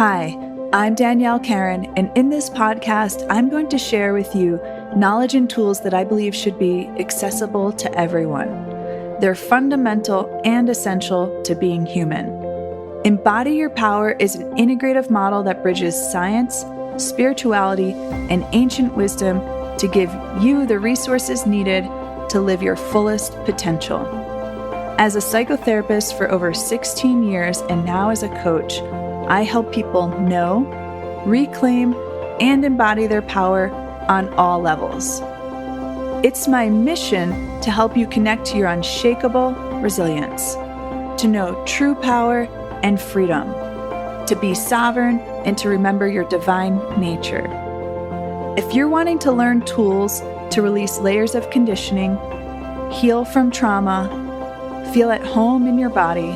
Hi, I'm Danielle Karen, and in this podcast, I'm going to share with you knowledge and tools that I believe should be accessible to everyone. They're fundamental and essential to being human. Embody Your Power is an integrative model that bridges science, spirituality, and ancient wisdom to give you the resources needed to live your fullest potential. As a psychotherapist for over 16 years and now as a coach, I help people know, reclaim, and embody their power on all levels. It's my mission to help you connect to your unshakable resilience, to know true power and freedom, to be sovereign and to remember your divine nature. If you're wanting to learn tools to release layers of conditioning, heal from trauma, feel at home in your body,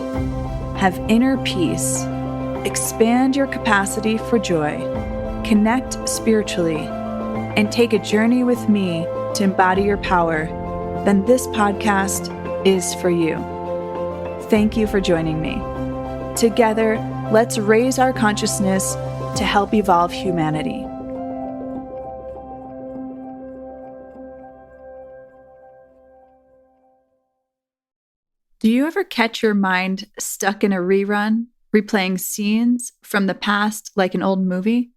have inner peace, expand your capacity for joy, connect spiritually, and take a journey with me to embody your power, then this podcast is for you. Thank you for joining me. Together, let's raise our consciousness to help evolve humanity. Do you ever catch your mind stuck in a rerun, replaying scenes from the past like an old movie?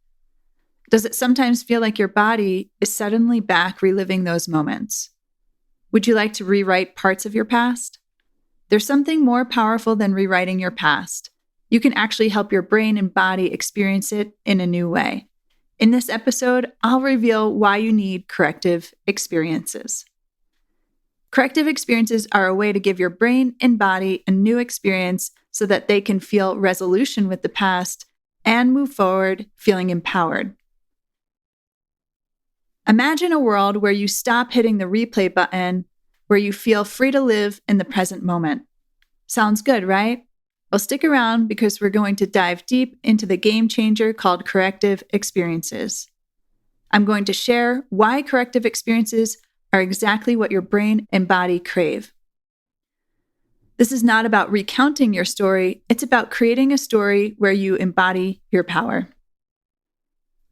Does it sometimes feel like your body is suddenly back reliving those moments? Would you like to rewrite parts of your past? There's something more powerful than rewriting your past. You can actually help your brain and body experience it in a new way. In this episode, I'll reveal why you need corrective experiences. Corrective experiences are a way to give your brain and body a new experience so that they can feel resolution with the past and move forward feeling empowered. Imagine a world where you stop hitting the replay button, where you feel free to live in the present moment. Sounds good, right? Well, stick around because we're going to dive deep into the game changer called corrective experiences. I'm going to share why corrective experiences are exactly what your brain and body crave. This is not about recounting your story, it's about creating a story where you embody your power.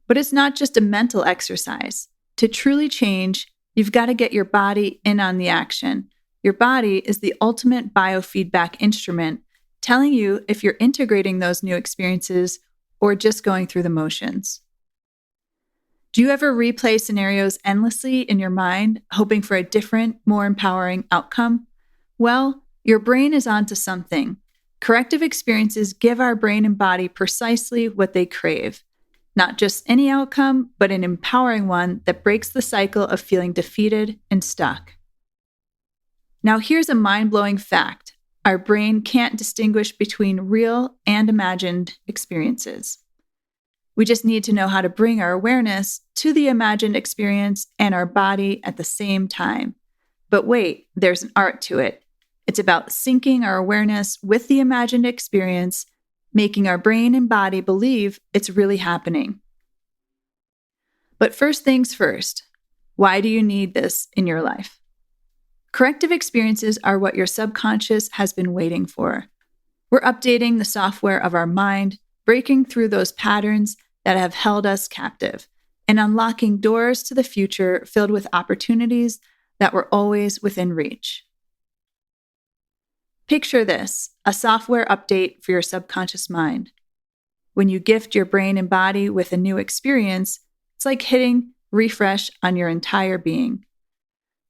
But it's not just a mental exercise. To truly change, you've got to get your body in on the action. Your body is the ultimate biofeedback instrument, telling you if you're integrating those new experiences or just going through the motions. Do you ever replay scenarios endlessly in your mind, hoping for a different, more empowering outcome? Well, your brain is onto something. Corrective experiences give our brain and body precisely what they crave. Not just any outcome, but an empowering one that breaks the cycle of feeling defeated and stuck. Now, here's a mind-blowing fact. Our brain can't distinguish between real and imagined experiences. We just need to know how to bring our awareness to the imagined experience and our body at the same time. But wait, there's an art to it. It's about syncing our awareness with the imagined experience, making our brain and body believe it's really happening. But first things first, why do you need this in your life? Corrective experiences are what your subconscious has been waiting for. We're updating the software of our mind, breaking through those patterns that have held us captive, and unlocking doors to the future filled with opportunities that were always within reach. Picture this, a software update for your subconscious mind. When you gift your brain and body with a new experience, it's like hitting refresh on your entire being.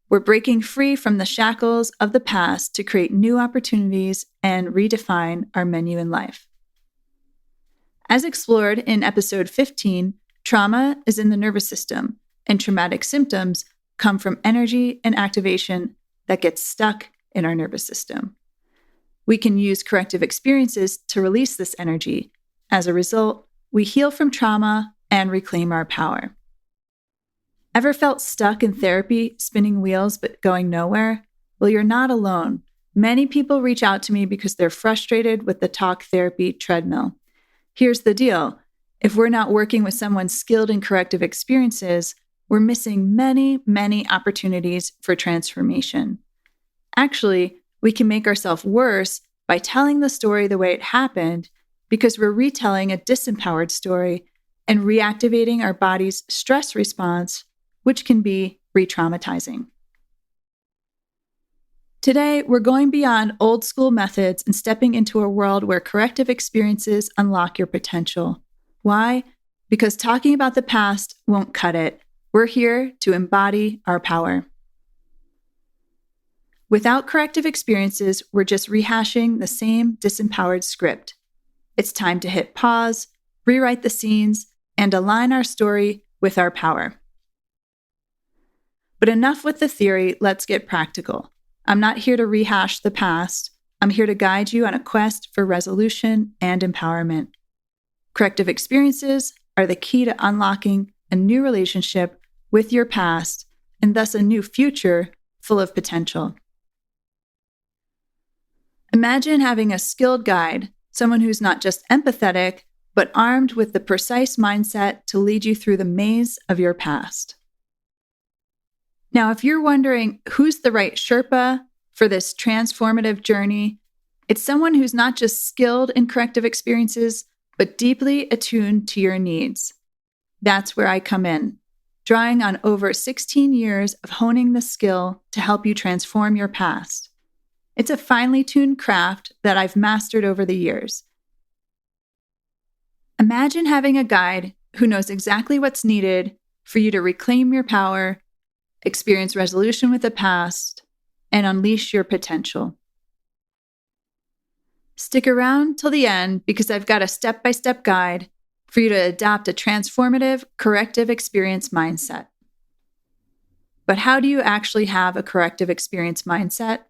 We're breaking free from the shackles of the past to create new opportunities and redefine our menu in life. As explored in episode 15, trauma is in the nervous system, and traumatic symptoms come from energy and activation that gets stuck in our nervous system. We can use corrective experiences to release this energy. As a result, we heal from trauma and reclaim our power. Ever felt stuck in therapy, spinning wheels but going nowhere? Well, you're not alone. Many people reach out to me because they're frustrated with the talk therapy treadmill. Here's the deal. If we're not working with someone skilled in corrective experiences, we're missing many, many opportunities for transformation. Actually, we can make ourselves worse by telling the story the way it happened because we're retelling a disempowered story and reactivating our body's stress response, which can be re-traumatizing. Today, we're going beyond old school methods and stepping into a world where corrective experiences unlock your potential. Why? Because talking about the past won't cut it. We're here to embody our power. Without corrective experiences, we're just rehashing the same disempowered script. It's time to hit pause, rewrite the scenes, and align our story with our power. But enough with the theory, let's get practical. I'm not here to rehash the past. I'm here to guide you on a quest for resolution and empowerment. Corrective experiences are the key to unlocking a new relationship with your past and thus a new future full of potential. Imagine having a skilled guide, someone who's not just empathetic, but armed with the precise mindset to lead you through the maze of your past. Now, if you're wondering who's the right Sherpa for this transformative journey, it's someone who's not just skilled in corrective experiences, but deeply attuned to your needs. That's where I come in, drawing on over 16 years of honing the skill to help you transform your past. It's a finely tuned craft that I've mastered over the years. Imagine having a guide who knows exactly what's needed for you to reclaim your power, experience resolution with the past, and unleash your potential. Stick around till the end because I've got a step-by-step guide for you to adopt a transformative corrective experience mindset. But how do you actually have a corrective experience mindset?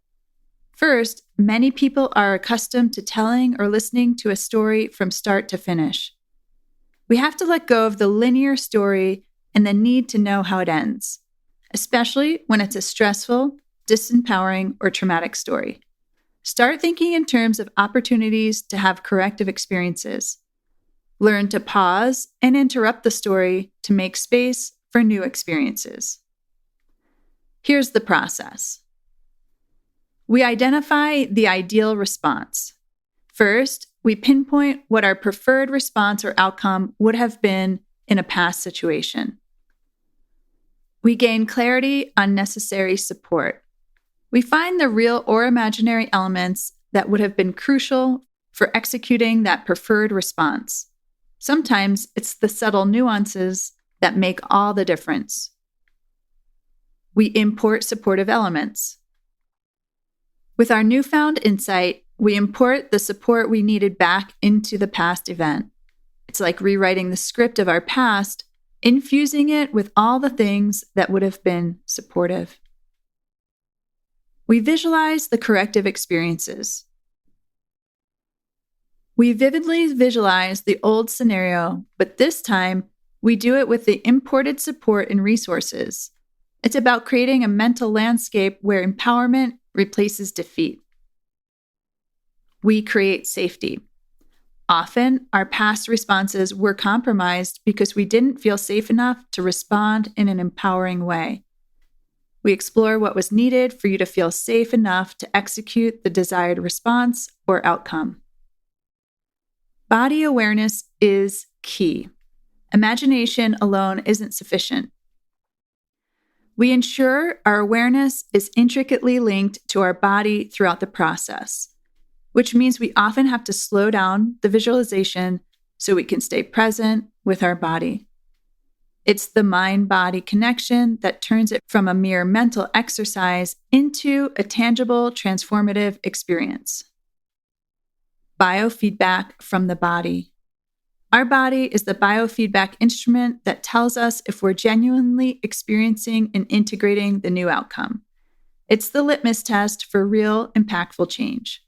First, many people are accustomed to telling or listening to a story from start to finish. We have to let go of the linear story and the need to know how it ends, especially when it's a stressful, disempowering, or traumatic story. Start thinking in terms of opportunities to have corrective experiences. Learn to pause and interrupt the story to make space for new experiences. Here's the process. We identify the ideal response. First, we pinpoint what our preferred response or outcome would have been in a past situation. We gain clarity on necessary support. We find the real or imaginary elements that would have been crucial for executing that preferred response. Sometimes it's the subtle nuances that make all the difference. We import supportive elements. With our newfound insight, we import the support we needed back into the past event. It's like rewriting the script of our past, infusing it with all the things that would have been supportive. We visualize the corrective experiences. We vividly visualize the old scenario, but this time we do it with the imported support and resources. It's about creating a mental landscape where empowerment replaces defeat. We create safety. Often, our past responses were compromised because we didn't feel safe enough to respond in an empowering way. We explore what was needed for you to feel safe enough to execute the desired response or outcome. Body awareness is key. Imagination alone isn't sufficient. We ensure our awareness is intricately linked to our body throughout the process, which means we often have to slow down the visualization so we can stay present with our body. It's the mind-body connection that turns it from a mere mental exercise into a tangible, transformative experience. Biofeedback from the body. Our body is the biofeedback instrument that tells us if we're genuinely experiencing and integrating the new outcome. It's the litmus test for real, impactful change.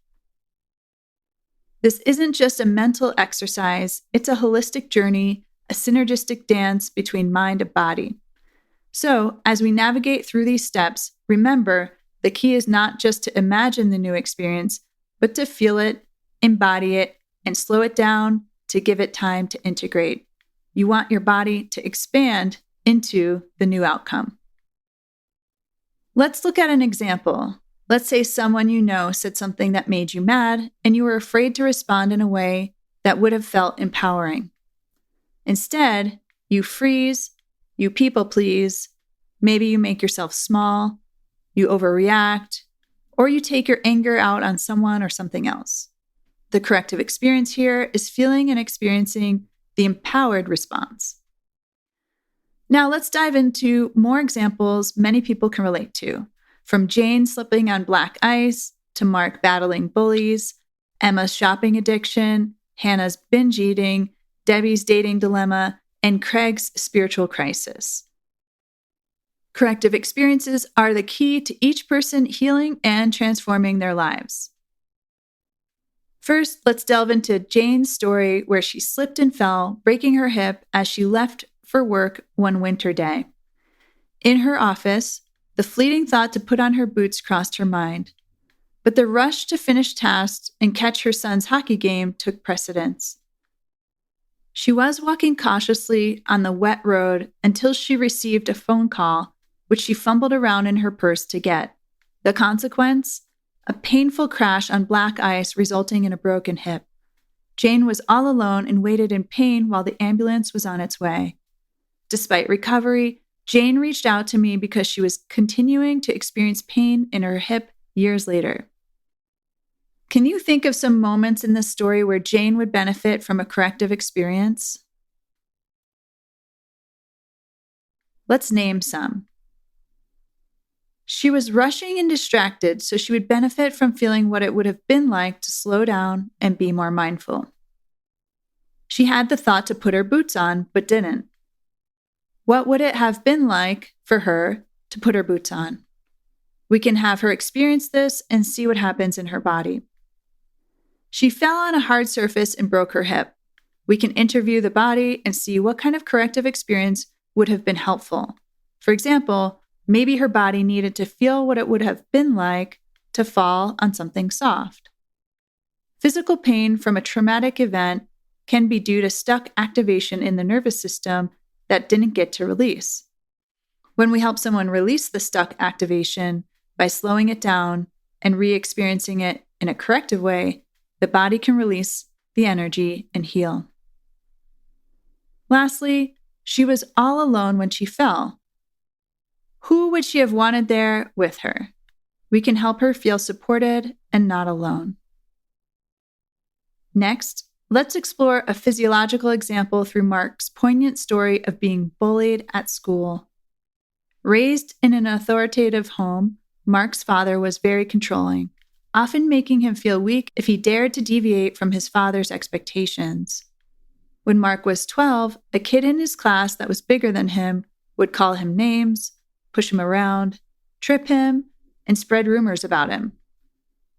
This isn't just a mental exercise, it's a holistic journey, a synergistic dance between mind and body. So, as we navigate through these steps, remember, the key is not just to imagine the new experience, but to feel it, embody it, and slow it down to give it time to integrate. You want your body to expand into the new outcome. Let's look at an example. Let's say someone you know said something that made you mad, and you were afraid to respond in a way that would have felt empowering. Instead, you freeze, you people please, maybe you make yourself small, you overreact, or you take your anger out on someone or something else. The corrective experience here is feeling and experiencing the empowered response. Now let's dive into more examples many people can relate to, from Jane slipping on black ice, to Mark battling bullies, Emma's shopping addiction, Hannah's binge eating, Debbie's dating dilemma, and Craig's spiritual crisis. Corrective experiences are the key to each person healing and transforming their lives. First, let's delve into Jane's story where she slipped and fell, breaking her hip as she left for work one winter day. In her office, the fleeting thought to put on her boots crossed her mind, but the rush to finish tasks and catch her son's hockey game took precedence. She was walking cautiously on the wet road until she received a phone call, which she fumbled around in her purse to get. The consequence? A painful crash on black ice resulting in a broken hip. Jane was all alone and waited in pain while the ambulance was on its way. Despite recovery, Jane reached out to me because she was continuing to experience pain in her hip years later. Can you think of some moments in this story where Jane would benefit from a corrective experience? Let's name some. She was rushing and distracted, so she would benefit from feeling what it would have been like to slow down and be more mindful. She had the thought to put her boots on, but didn't. What would it have been like for her to put her boots on? We can have her experience this and see what happens in her body. She fell on a hard surface and broke her hip. We can interview the body and see what kind of corrective experience would have been helpful. For example, maybe her body needed to feel what it would have been like to fall on something soft. Physical pain from a traumatic event can be due to stuck activation in the nervous system that didn't get to release. When we help someone release the stuck activation by slowing it down and re-experiencing it in a corrective way, the body can release the energy and heal. Lastly, she was all alone when she fell. Who would she have wanted there with her? We can help her feel supported and not alone. Next, let's explore a physiological example through Mark's poignant story of being bullied at school. Raised in an authoritative home, Mark's father was very controlling, often making him feel weak if he dared to deviate from his father's expectations. When Mark was 12, a kid in his class that was bigger than him would call him names, push him around, trip him, and spread rumors about him.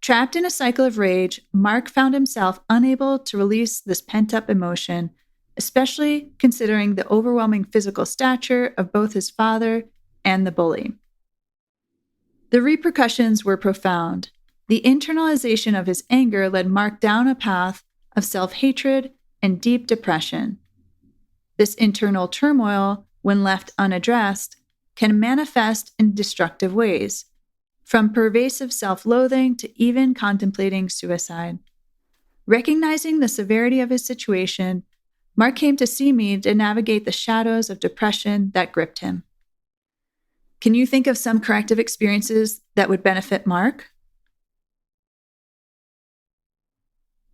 Trapped in a cycle of rage, Mark found himself unable to release this pent-up emotion, especially considering the overwhelming physical stature of both his father and the bully. The repercussions were profound. The internalization of his anger led Mark down a path of self-hatred and deep depression. This internal turmoil, when left unaddressed, can manifest in destructive ways, from pervasive self-loathing to even contemplating suicide. Recognizing the severity of his situation, Mark came to see me to navigate the shadows of depression that gripped him. Can you think of some corrective experiences that would benefit Mark?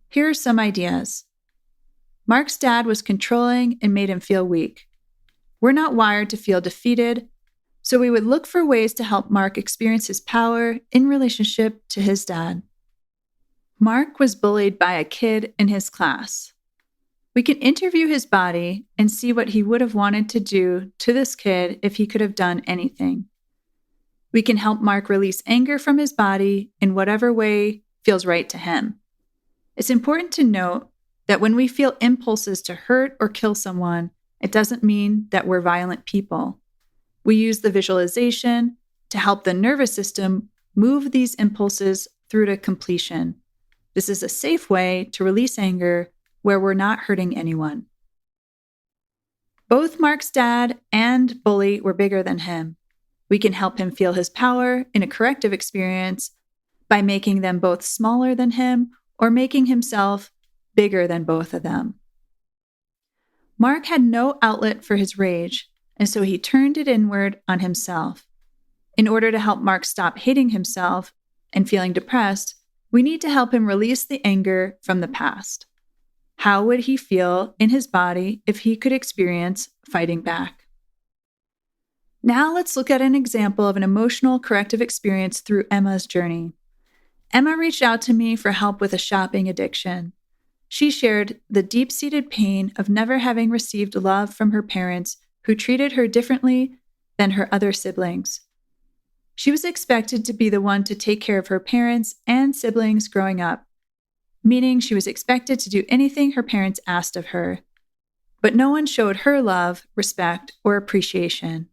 Here are some ideas. Mark's dad was controlling and made him feel weak. We're not wired to feel defeated, so we would look for ways to help Mark experience his power in relationship to his dad. Mark was bullied by a kid in his class. We can interview his body and see what he would have wanted to do to this kid if he could have done anything. We can help Mark release anger from his body in whatever way feels right to him. It's important to note that when we feel impulses to hurt or kill someone, it doesn't mean that we're violent people. We use the visualization to help the nervous system move these impulses through to completion. This is a safe way to release anger where we're not hurting anyone. Both Mark's dad and bully were bigger than him. We can help him feel his power in a corrective experience by making them both smaller than him or making himself bigger than both of them. Mark had no outlet for his rage, and so he turned it inward on himself. In order to help Mark stop hating himself and feeling depressed, we need to help him release the anger from the past. How would he feel in his body if he could experience fighting back? Now let's look at an example of an emotional corrective experience through Emma's journey. Emma reached out to me for help with a shopping addiction. She shared the deep-seated pain of never having received love from her parents who treated her differently than her other siblings. She was expected to be the one to take care of her parents and siblings growing up, meaning she was expected to do anything her parents asked of her. But no one showed her love, respect, or appreciation.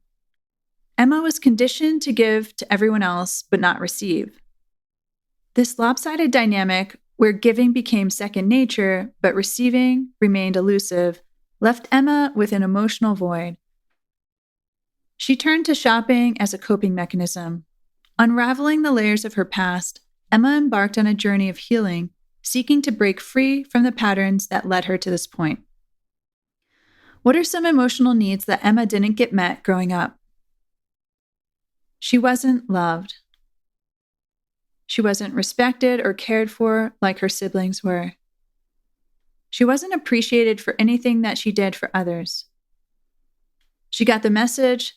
Emma was conditioned to give to everyone else but not receive. This lopsided dynamic, where giving became second nature but receiving remained elusive, left Emma with an emotional void. She turned to shopping as a coping mechanism. Unraveling the layers of her past, Emma embarked on a journey of healing, seeking to break free from the patterns that led her to this point. What are some emotional needs that Emma didn't get met growing up? She wasn't loved. She wasn't respected or cared for like her siblings were. She wasn't appreciated for anything that she did for others. She got the message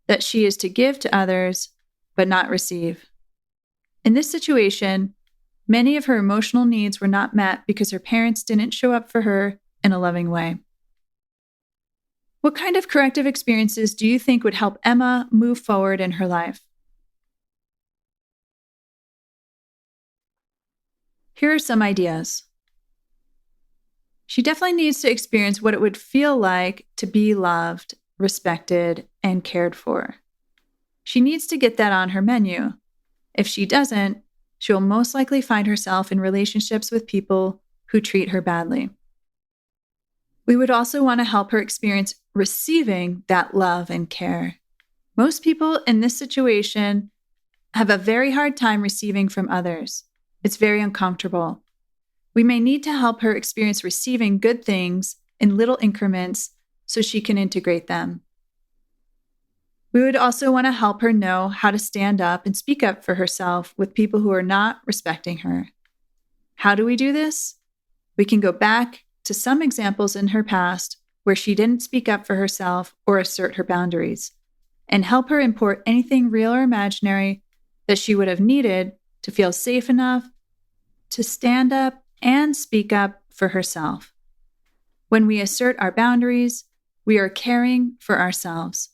that she is to give to others, but not receive. In this situation, many of her emotional needs were not met because her parents didn't show up for her in a loving way. What kind of corrective experiences do you think would help Emma move forward in her life? Here are some ideas. She definitely needs to experience what it would feel like to be loved, respected, and cared for. She needs to get that on her menu. If she doesn't, she will most likely find herself in relationships with people who treat her badly. We would also want to help her experience receiving that love and care. Most people in this situation have a very hard time receiving from others. It's very uncomfortable. We may need to help her experience receiving good things in little increments so she can integrate them. We would also want to help her know how to stand up and speak up for herself with people who are not respecting her. How do we do this? We can go back to some examples in her past where she didn't speak up for herself or assert her boundaries, and help her import anything real or imaginary that she would have needed to feel safe enough to stand up and speak up for herself. When we assert our boundaries, we are caring for ourselves.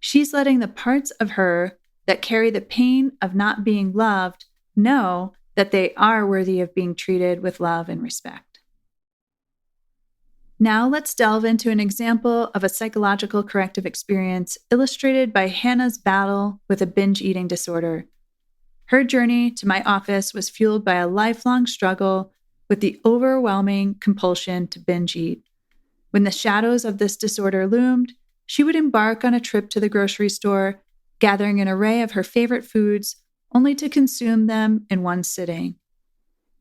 She's letting the parts of her that carry the pain of not being loved know that they are worthy of being treated with love and respect. Now let's delve into an example of a psychological corrective experience illustrated by Hannah's battle with a binge eating disorder. Her journey to my office was fueled by a lifelong struggle with the overwhelming compulsion to binge eat. When the shadows of this disorder loomed, she would embark on a trip to the grocery store, gathering an array of her favorite foods, only to consume them in one sitting.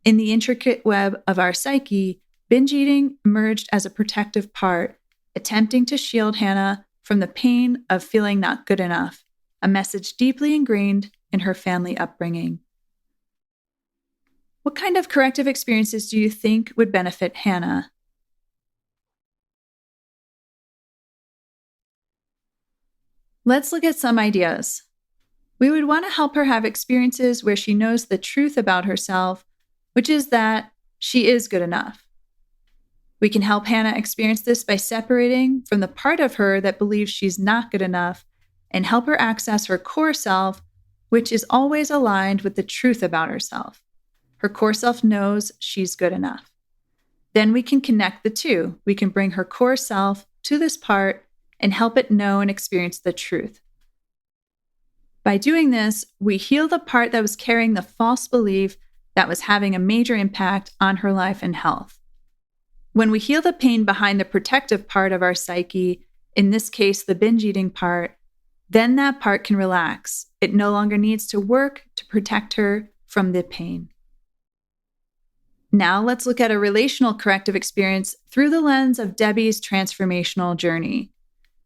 In the intricate web of our psyche, binge eating emerged as a protective part, attempting to shield Hannah from the pain of feeling not good enough, a message deeply ingrained in her family upbringing. What kind of corrective experiences do you think would benefit Hannah? Let's look at some ideas. We would want to help her have experiences where she knows the truth about herself, which is that she is good enough. We can help Hannah experience this by separating from the part of her that believes she's not good enough and help her access her core self, which is always aligned with the truth about herself. Her core self knows she's good enough. Then we can connect the two. We can bring her core self to this part and help it know and experience the truth. By doing this, we heal the part that was carrying the false belief that was having a major impact on her life and health. When we heal the pain behind the protective part of our psyche, in this case, the binge eating part, then that part can relax. It no longer needs to work to protect her from the pain. Now let's look at a relational corrective experience through the lens of Debbie's transformational journey.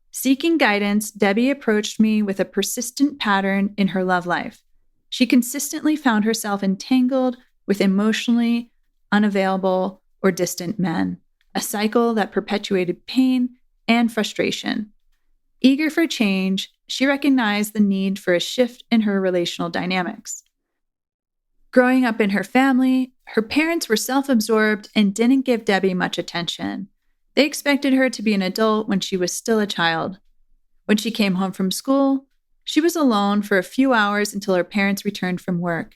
Seeking guidance, Debbie approached me with a persistent pattern in her love life. She consistently found herself entangled with emotionally unavailable or distant men, a cycle that perpetuated pain and frustration. Eager for change, she recognized the need for a shift in her relational dynamics. Growing up in her family, her parents were self-absorbed and didn't give Debbie much attention. They expected her to be an adult when she was still a child. When she came home from school, she was alone for a few hours until her parents returned from work.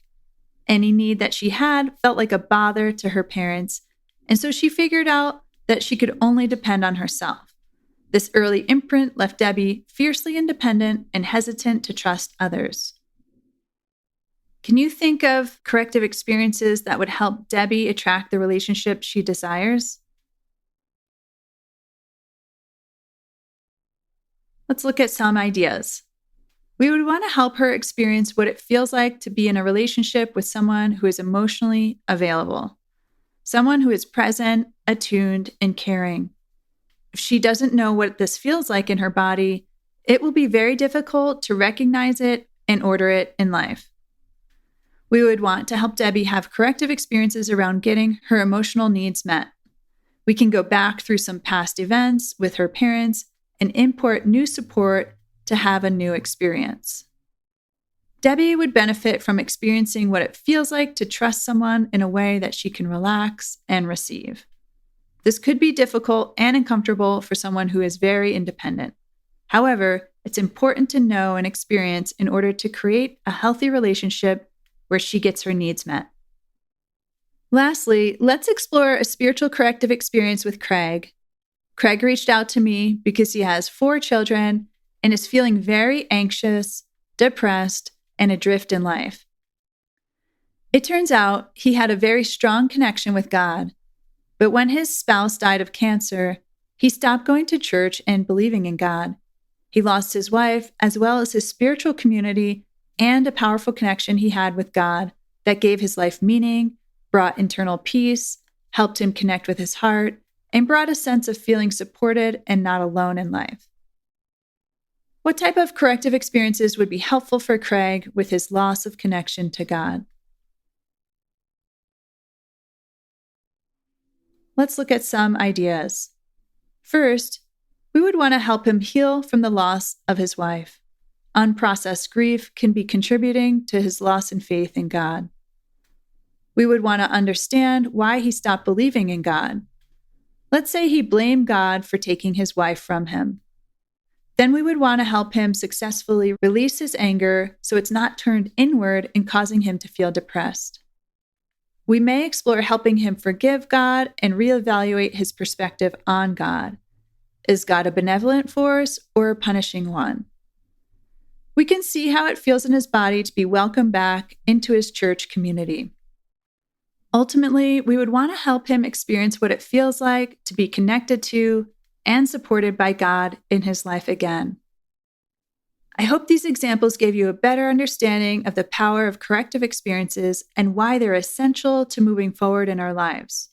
Any need that she had felt like a bother to her parents, and so she figured out that she could only depend on herself. This early imprint left Debbie fiercely independent and hesitant to trust others. Can you think of corrective experiences that would help Debbie attract the relationship she desires? Let's look at some ideas. We would want to help her experience what it feels like to be in a relationship with someone who is emotionally available, someone who is present, attuned, and caring. If she doesn't know what this feels like in her body, it will be very difficult to recognize it and order it in life. We would want to help Debbie have corrective experiences around getting her emotional needs met. We can go back through some past events with her parents and import new support to have a new experience. Debbie would benefit from experiencing what it feels like to trust someone in a way that she can relax and receive. This could be difficult and uncomfortable for someone who is very independent. However, it's important to know and experience in order to create a healthy relationship where she gets her needs met. Lastly, let's explore a spiritual corrective experience with Craig. Craig reached out to me because he has 4 children and is feeling very anxious, depressed, and adrift in life. It turns out he had a very strong connection with God, but when his spouse died of cancer, he stopped going to church and believing in God. He lost his wife as well as his spiritual community and a powerful connection he had with God that gave his life meaning, brought internal peace, helped him connect with his heart, and brought a sense of feeling supported and not alone in life. What type of corrective experiences would be helpful for Craig with his loss of connection to God? Let's look at some ideas. First, we would want to help him heal from the loss of his wife. Unprocessed grief can be contributing to his loss in faith in God. We would want to understand why he stopped believing in God. Let's say he blamed God for taking his wife from him. Then we would want to help him successfully release his anger so it's not turned inward and causing him to feel depressed. We may explore helping him forgive God and reevaluate his perspective on God. Is God a benevolent force or a punishing one? We can see how it feels in his body to be welcomed back into his church community. Ultimately, we would want to help him experience what it feels like to be connected to and supported by God in his life again. I hope these examples gave you a better understanding of the power of corrective experiences and why they're essential to moving forward in our lives.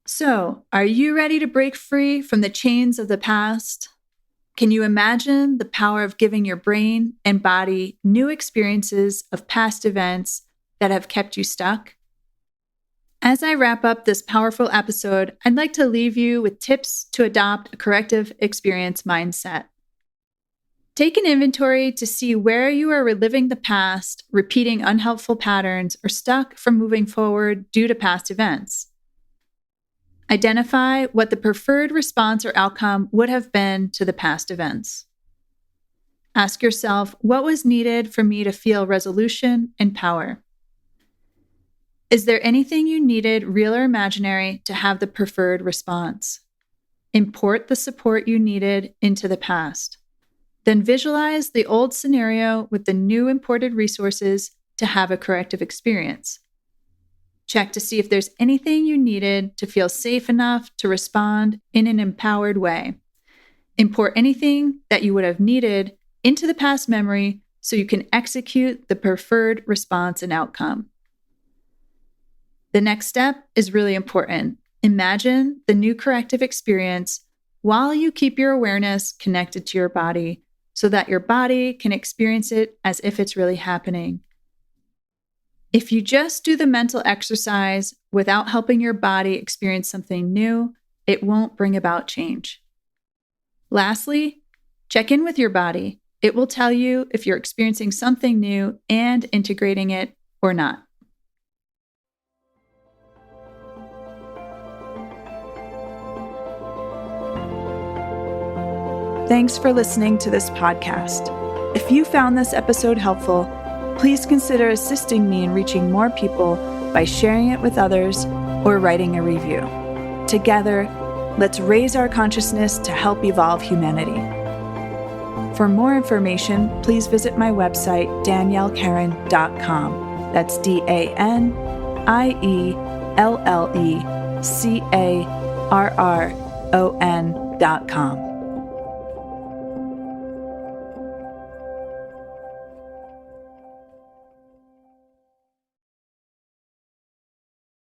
So, are you ready to break free from the chains of the past? Can you imagine the power of giving your brain and body new experiences of past events that have kept you stuck? As I wrap up this powerful episode, I'd like to leave you with tips to adopt a corrective experience mindset. Take an inventory to see where you are reliving the past, repeating unhelpful patterns, or stuck from moving forward due to past events. Identify what the preferred response or outcome would have been to the past events. Ask yourself, what was needed for me to feel resolution and power? Is there anything you needed, real or imaginary, to have the preferred response? Import the support you needed into the past. Then visualize the old scenario with the new imported resources to have a corrective experience. Check to see if there's anything you needed to feel safe enough to respond in an empowered way. Import anything that you would have needed into the past memory so you can execute the preferred response and outcome. The next step is really important. Imagine the new corrective experience while you keep your awareness connected to your body so that your body can experience it as if it's really happening. If you just do the mental exercise without helping your body experience something new, it won't bring about change. Lastly, check in with your body. It will tell you if you're experiencing something new and integrating it or not. Thanks for listening to this podcast. If you found this episode helpful, please consider assisting me in reaching more people by sharing it with others or writing a review. Together, let's raise our consciousness to help evolve humanity. For more information, please visit my website, daniellecaron.com. That's DANIELLECARRON.com.